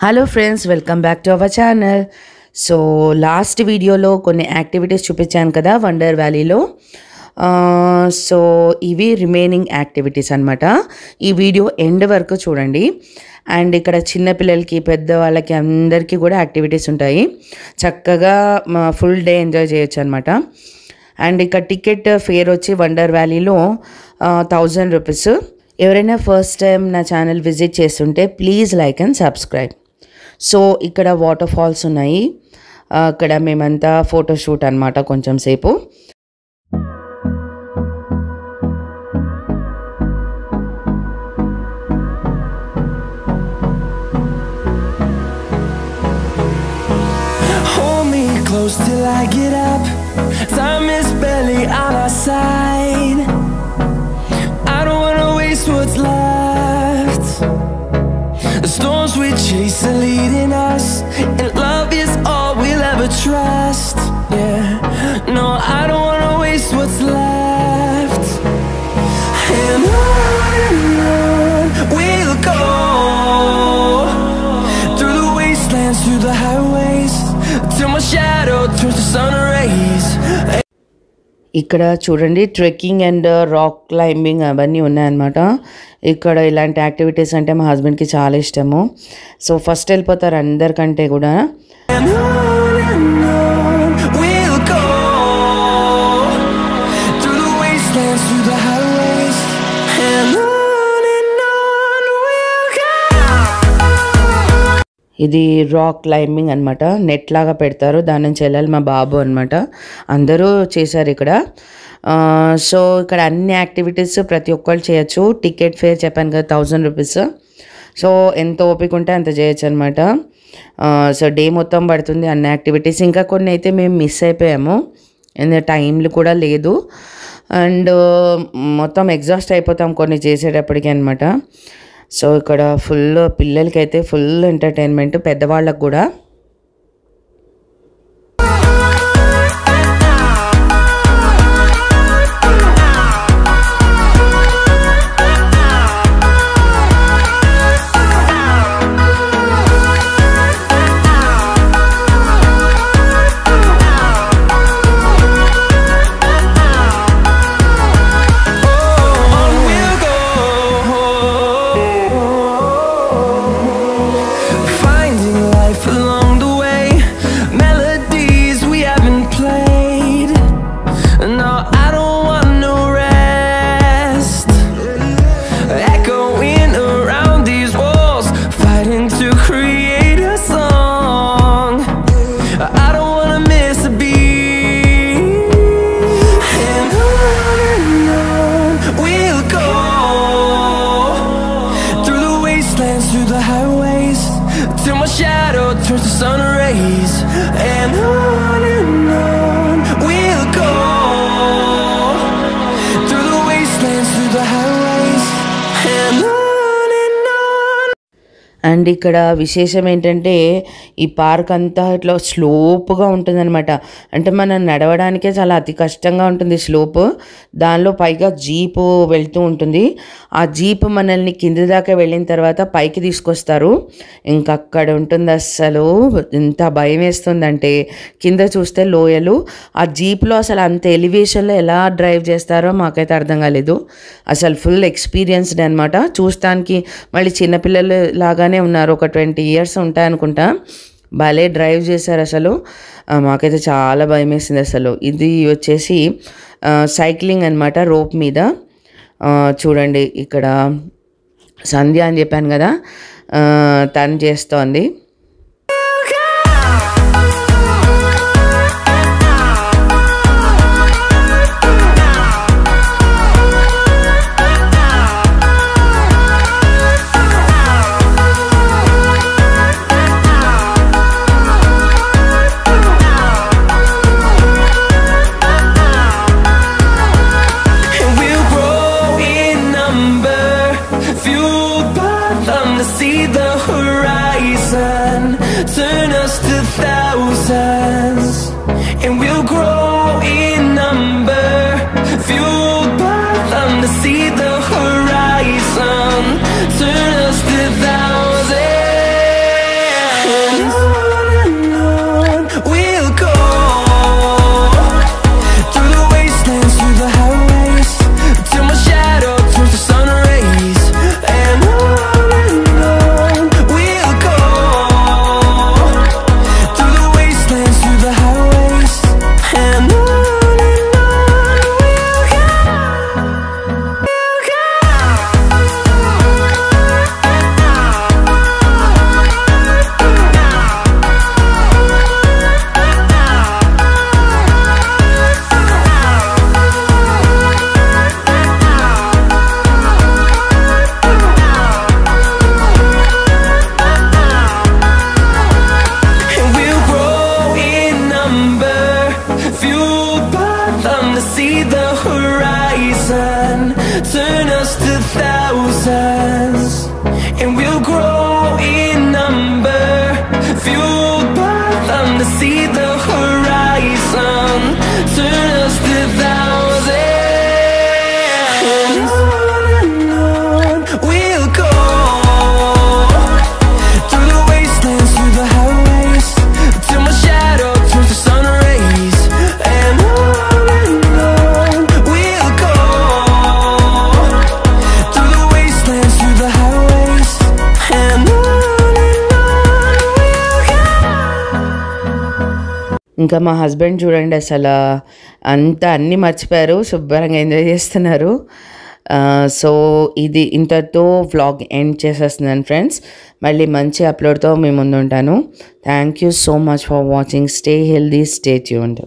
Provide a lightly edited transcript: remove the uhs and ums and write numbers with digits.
Hello friends, welcome back to our channel. So last వీడియోలో కొన్ని activities చూపించాను కదా వండర్ వ్యాలీలో. సో ఇవి రిమైనింగ్ యాక్టివిటీస్ అనమాట. ఈ వీడియో ఎండ్ వరకు చూడండి. అండ్ ఇక్కడ చిన్నపిల్లలకి పెద్దవాళ్ళకి అందరికీ కూడా యాక్టివిటీస్ ఉంటాయి. చక్కగా ఫుల్ డే ఎంజాయ్ చేయొచ్చు అనమాట. అండ్ ఇక్కడ టికెట్ ఫేర్ వచ్చి వండర్ వ్యాలీలో 1000 రూపీస్. ఎవరైనా ఫస్ట్ టైం నా ఛానల్ విజిట్ చేస్తుంటే please like and subscribe. So ఇక్కడ వాటర్ ఫాల్స్ ఉన్నాయి. అక్కడ మేమంతా ఫోటోషూట్ అనమాట కొంచెం సేపు. Hold me close till I get up. Time is barely on our side. I don't wanna waste what's left. The storms we chase are leading us, and love is all we'll ever trust. Yeah, no, I don't wanna waste what's left. And on we'll go, through the wastelands, through the highways, till my shadow turns to sun rays. ఇక్కడ చూడండి, trekking and rock climbing అవన్నీ ఉన్నాయన్నమాట. ఇక్కడ ఇలాంటి activities అంటే మా హస్బెండ్కి చాలా ఇష్టము. సో ఫస్ట్ వెళ్ళిపోతారు అందరికంటే కూడా. We'll go through the wastelands, through the highways, and on we'll go. ఇది రాక్ క్లైంబింగ్ అనమాట. నెట్ లాగా పెడతారు, దాని నుంచి వెళ్ళాలి. మా బాబు అనమాట, అందరూ చేశారు ఇక్కడ. సో ఇక్కడ అన్ని యాక్టివిటీస్ ప్రతి ఒక్కళ్ళు చేయొచ్చు. టికెట్ ఫేర్ చెప్పాను కదా 1000 రూపీస్. సో ఎంత ఓపిక ఉంటే అంత చేయొచ్చు అనమాట. సో డే మొత్తం పడుతుంది అన్ని యాక్టివిటీస్. ఇంకా కొన్ని అయితే మేము మిస్ అయిపోయాము, ఎందుకంటే టైంలు కూడా లేదు. అండ్ మొత్తం ఎగ్జాస్ట్ అయిపోతాం కొన్ని చేసేటప్పటికి అనమాట. సో ఇక్కడ ఫుల్ పిల్లలకైతే ఫుల్ ఎంటర్టైన్మెంట్, పెద్దవాళ్ళకు కూడా. Through the highways, till my shadow turns to sun rays, and on we'll go through the wastelands, through the highways, and on. And ఇక్కడ విశేషం ఏంటంటే ఈ పార్క్ అంతా ఇట్లా స్లోప్గా ఉంటుందన్నమాట. అంటే మనం నడవడానికే చాలా అతి కష్టంగా ఉంటుంది స్లోప్. దానిలో పైగా జీపు వెళ్తూ ఉంటుంది. ఆ జీప్ మనల్ని కింది దాకా వెళ్ళిన తర్వాత పైకి తీసుకొస్తారు. ఇంకా అక్కడ ఉంటుంది. అస్సలు ఎంత భయం వేస్తుందంటే కింద చూస్తే లోయలు. ఆ జీప్లో అసలు అంత ఎలివేషన్లో ఎలా డ్రైవ్ చేస్తారో మాకైతే అర్థం కాలేదు. అసలు ఫుల్ ఎక్స్పీరియన్స్డ్ అనమాట. చూస్తానికి మళ్ళీ చిన్నపిల్లలు లాగానే ఉన్నారు, ఒక 20 years ఉంటాయనుకుంటా. భలే డ్రైవ్ చేశారు అసలు. మాకైతే చాలా భయం వేసింది అసలు. ఇది వచ్చేసి సైక్లింగ్ అనమాట, రోప్ మీద. చూడండి ఇక్కడ సంధ్య అని చెప్పాను కదా, తను చేస్తోంది. See the horizon. ఇంకా మా హస్బెండ్ చూడండి అసలు అంతా అన్నీ మర్చిపోయారు, శుభ్రంగా ఎంజాయ్ చేస్తున్నారు. సో ఇది ఇంతతో వ్లాగ్ ఎండ్ చేసేస్తున్నాను ఫ్రెండ్స్. మళ్ళీ మంచి అప్లోడ్తో మీ ముందు ఉంటాను. Thank you so much for watching. Stay healthy, stay tuned.